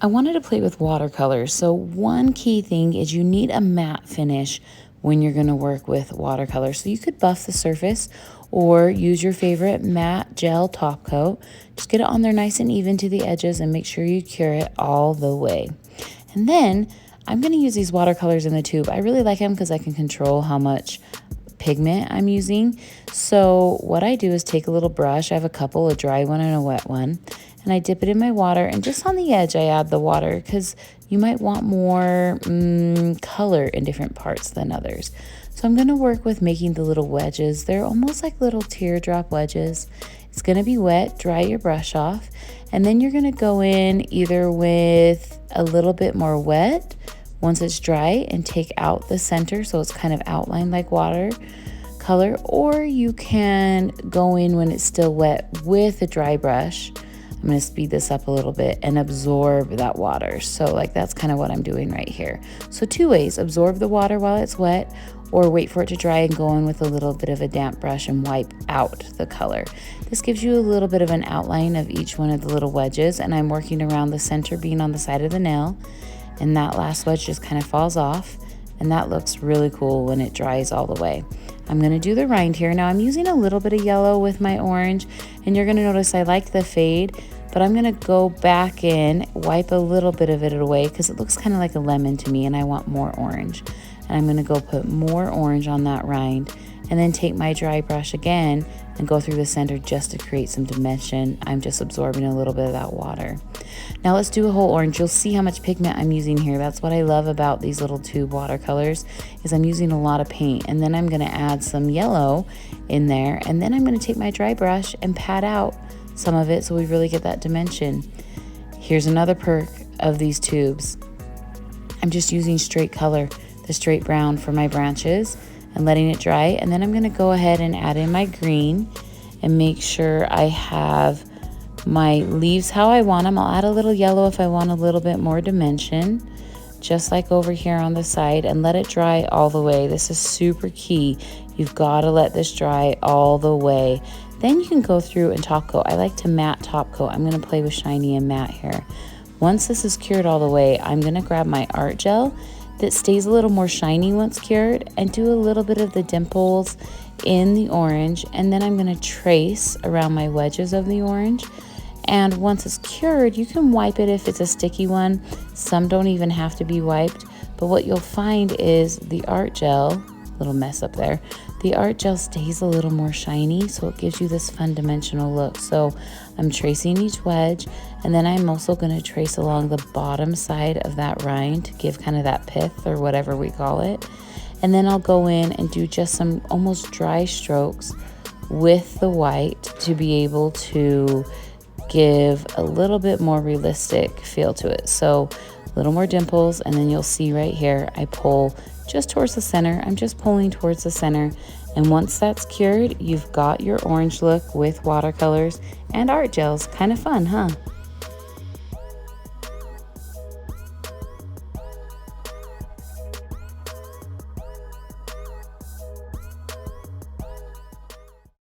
I wanted to play with watercolors. So one key thing is you need a matte finish when you're going to work with watercolor. So you could buff the surface or use your favorite matte gel top coat. Just get it on there nice and even to the edges and make sure you cure it all the way. And then I'm going to use these watercolors in the tube. I really like them because I can control how much pigment I'm using. So what I do is take a little brush. I have a couple, a dry one and a wet one, and I dip it in my water, and just on the edge I add the water because you might want more color in different parts than others. So I'm going to work with making the little wedges. They're almost like little teardrop wedges. It's going to be wet. Dry your brush off, and then you're going to go in either with a little bit more wet once it's dry and take out the center so it's kind of outlined like water color, or you can go in when it's still wet with a dry brush. I'm going to speed this up a little bit and absorb that water. So like that's kind of what I'm doing right here. So two ways: absorb the water while it's wet, or wait for it to dry and go in with a little bit of a damp brush and wipe out the color. This gives you a little bit of an outline of each one of the little wedges, and I'm working around the center being on the side of the nail, and that last wedge just kind of falls off, and that looks really cool when it dries all the way. I'm going to do the rind here. Now I'm using a little bit of yellow with my orange, and you're going to notice I like the fade, but I'm going to go back in, wipe a little bit of it away because it looks kind of like a lemon to me and I want more orange. And I'm going to go put more orange on that rind, and then take my dry brush again and go through the center just to create some dimension. I'm just absorbing a little bit of that water. Now let's do a whole orange. You'll see how much pigment I'm using here. That's what I love about these little tube watercolors, is I'm using a lot of paint. And then I'm going to add some yellow in there, and then I'm going to take my dry brush and pat out some of it so we really get that dimension. Here's another perk of these tubes. I'm just using straight color, the straight brown for my branches, and letting it dry. And then I'm going to go ahead and add in my green and make sure I have my leaves how I want them. I'll add a little yellow if I want a little bit more dimension, just like over here on the side, and let it dry all the way. This is super key. You've got to let this dry all the way. Then you can go through and top coat. I like to matte top coat. I'm going to play with shiny and matte here. Once this is cured all the way, I'm going to grab my art gel that stays a little more shiny once cured and do a little bit of the dimples in the orange, and then I'm going to trace around my wedges of the orange. And once it's cured, you can wipe it if it's a sticky one. Some don't even have to be wiped, but what you'll find is the art gel, little mess up there, the art gel stays a little more shiny, so it gives you this fun dimensional look. So I'm tracing each wedge, and then I'm also going to trace along the bottom side of that rind to give kind of that pith or whatever we call it. And then I'll go in and do just some almost dry strokes with the white to be able to give a little bit more realistic feel to it. So a little more dimples, and then you'll see right here I pull just towards the center. I'm just pulling towards the center, and once that's cured, you've got your orange look with watercolors and art gels. Kind of fun, huh?